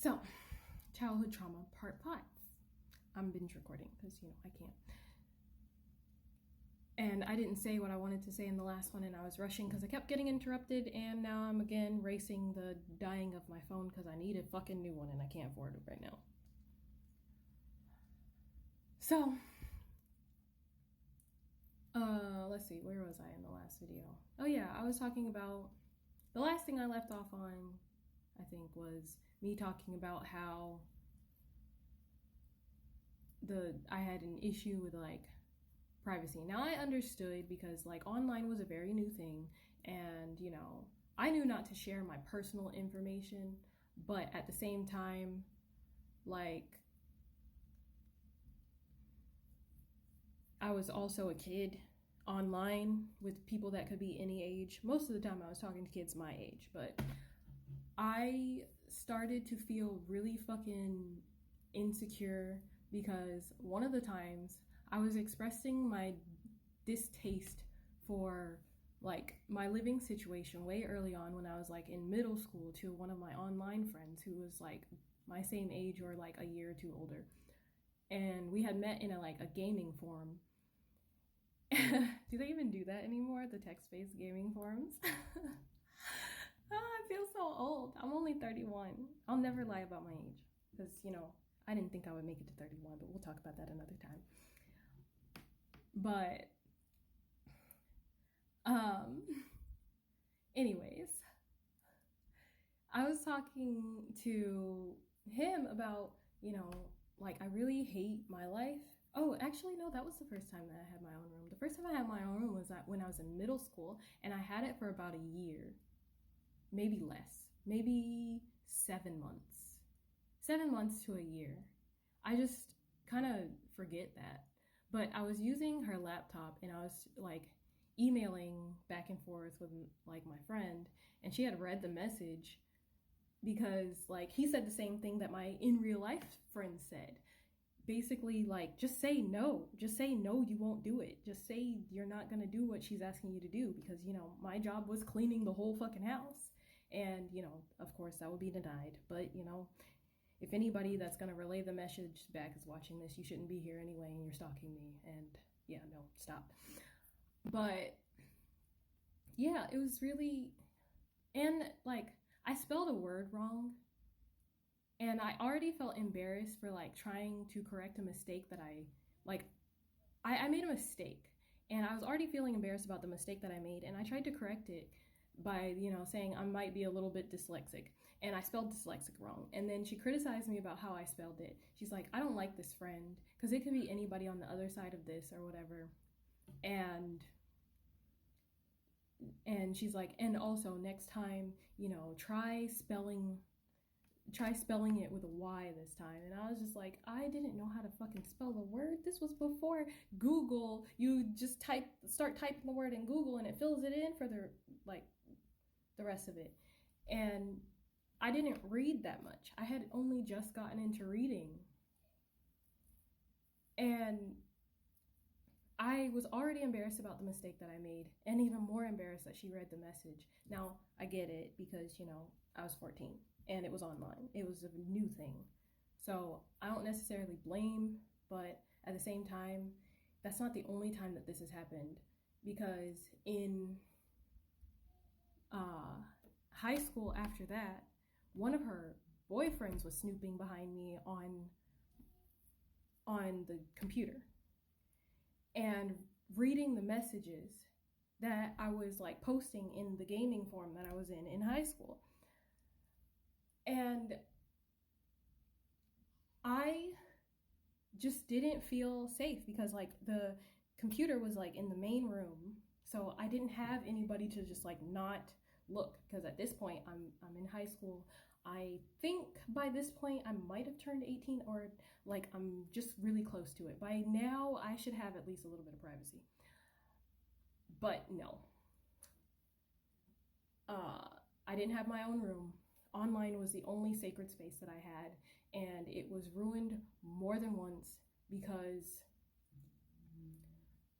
So, childhood trauma part 5. I'm binge recording because, I can't. And I didn't say what I wanted to say in the last one, and I was rushing because I kept getting interrupted, and now I'm again racing the dying of my phone because I need a fucking new one and I can't afford it right now. So, let's see, where was I in the last video? Oh yeah, I was talking about, the last thing I left off on, I think, was me talking about how I had an issue with privacy. Now I understood because online was a very new thing, and I knew not to share my personal information, but at the same time, I was also a kid online with people that could be any age. Most of the time I was talking to kids my age, but I started to feel really fucking insecure because one of the times I was expressing my distaste for my living situation way early on when I was in middle school to one of my online friends who was my same age or a year or two older. And we had met in a gaming forum. Do they even do that anymore? The text-based gaming forums? I feel so old. I'm only 31. I'll never lie about my age because, I didn't think I would make it to 31, but we'll talk about that another time. But, anyways, I was talking to him about, I really hate my life. Oh, actually, no, that was the first time that I had my own room. The first time I had my own room was when I was in middle school, and I had it for about a year. Maybe less. Maybe 7 months. 7 months to a year. I just kind of forget that. But I was using her laptop, and I was emailing back and forth with my friend, and she had read the message because he said the same thing that my in real life friend said. Basically, just say no. Just say no, you won't do it. Just say you're not gonna do what she's asking you to do because, my job was cleaning the whole fucking house. And, of course, that would be denied. But, if anybody that's gonna relay the message back is watching this, you shouldn't be here anyway and you're stalking me. And, yeah, no, stop. But, yeah, it was really... And, I spelled a word wrong. And I already felt embarrassed for trying to correct a mistake that I made a mistake, and I was already feeling embarrassed about the mistake that I made, and I tried to correct it by saying I might be a little bit dyslexic, and I spelled dyslexic wrong. And then she criticized me about how I spelled it. She's like, I don't like this friend because it could be anybody on the other side of this or whatever. And she's like, and also next time, try spelling it with a Y this time. And I was just like, I didn't know how to fucking spell the word. This was before Google. You just start typing the word in Google and it fills it in for the rest of it. And I didn't read that much. I had only just gotten into reading. And I was already embarrassed about the mistake that I made, and even more embarrassed that she read the message. Now, I get it because, I was 14. And it was online. It was a new thing. So I don't necessarily blame, but at the same time, that's not the only time that this has happened. Because in high school after that, one of her boyfriends was snooping behind me on the computer and reading the messages that I was posting in the gaming forum that I was in high school. And I just didn't feel safe because the computer was in the main room, so I didn't have anybody to just not look, because at this point I'm in high school. I think by this point I might have turned 18, or I'm just really close to it. By now I should have at least a little bit of privacy. But no. I didn't have my own room. Online was the only sacred space that I had, and it was ruined more than once because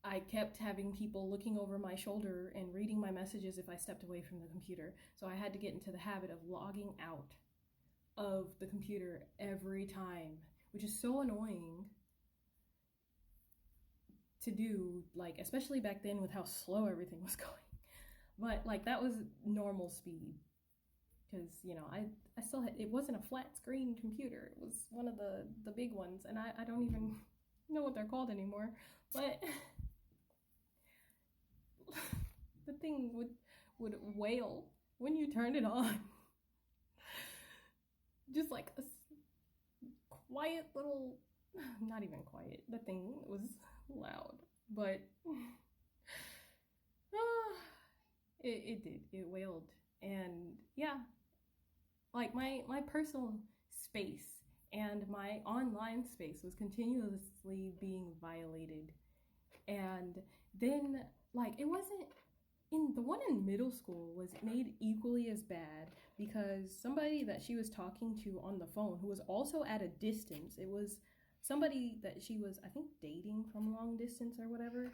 I kept having people looking over my shoulder and reading my messages if I stepped away from the computer. So I had to get into the habit of logging out of the computer every time, which is so annoying to do, like, especially back then with how slow everything was going. But like that was normal speed because I still had, it wasn't a flat screen computer, it was one of the big ones, and I don't even know what they're called anymore, but the thing would wail when you turned it on. Just like a quiet little, not even quiet, the thing was loud, but it wailed. And yeah, like my personal space and my online space was continuously being violated. And then like it wasn't, in the one in middle school was made equally as bad because somebody that she was talking to on the phone, who was also at a distance, it was somebody that she was, I think, dating from long distance or whatever,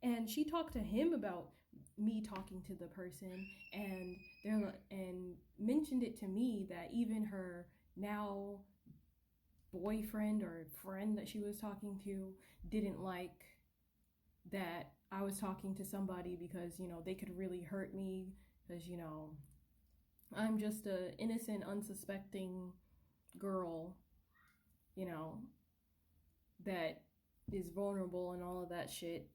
and she talked to him about me talking to the person, and mentioned it to me that even her now boyfriend or friend that she was talking to didn't like that I was talking to somebody because they could really hurt me because I'm just a innocent, unsuspecting girl, that is vulnerable and all of that shit.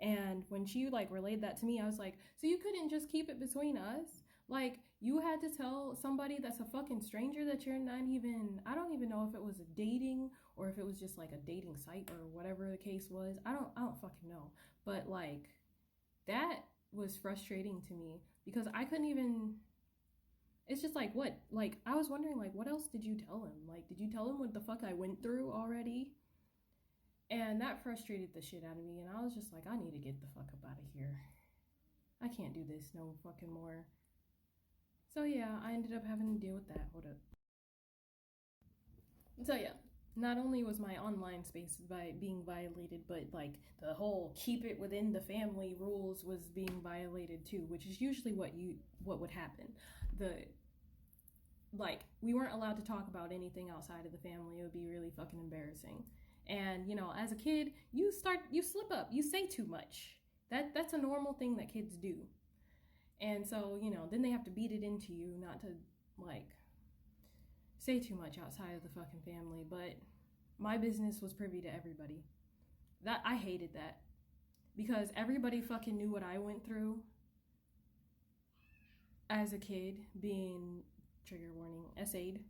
And when she like relayed that to me, I was like, so you couldn't just keep it between us? Like, you had to tell somebody that's a fucking stranger that you're not even, I don't even know if it was a dating or if it was just like a dating site or whatever the case was. I don't fucking know. But like, that was frustrating to me because I couldn't even, it's just like, what? Like, I was wondering, like, what else did you tell him? Like, did you tell him what the fuck I went through already? And that frustrated the shit out of me. And I was just like, I need to get the fuck up out of here. I can't do this no fucking more. So yeah, I ended up having to deal with that. Hold up. So yeah, not only was my online space being violated, but like the whole keep it within the family rules was being violated too, which is usually what would happen. Like, we weren't allowed to talk about anything outside of the family. It would be really fucking embarrassing. And as a kid, you slip up, you say too much. That's a normal thing that kids do. And so, then they have to beat it into you not to like say too much outside of the fucking family. But my business was privy to everybody. That I hated that because everybody fucking knew what I went through as a kid, being, trigger warning, essayed.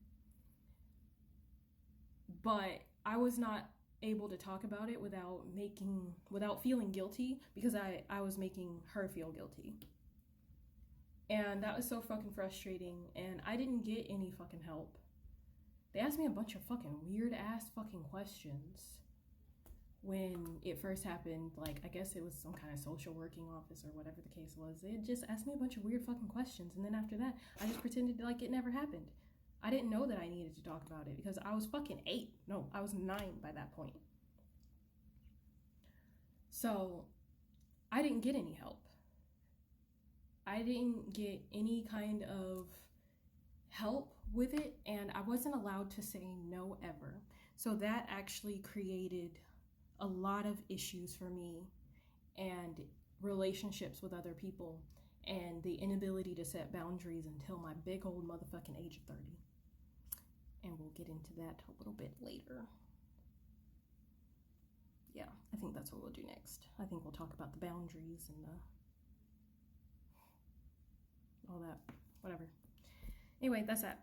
But I was not able to talk about it without feeling guilty because I was making her feel guilty. And that was so fucking frustrating, and I didn't get any fucking help. They asked me a bunch of fucking weird ass fucking questions when it first happened. Like, I guess it was some kind of social working office or whatever the case was. They just asked me a bunch of weird fucking questions, and then after that, I just pretended like it never happened. I didn't know that I needed to talk about it because I was fucking 8. No, I was 9 by that point. So I didn't get any help. I didn't get any kind of help with it, and I wasn't allowed to say no ever. So that actually created a lot of issues for me and relationships with other people and the inability to set boundaries until my big old motherfucking age of 30. And we'll get into that a little bit later. Yeah, I think that's what we'll do next. I think we'll talk about the boundaries and all that, whatever. Anyway, that's that.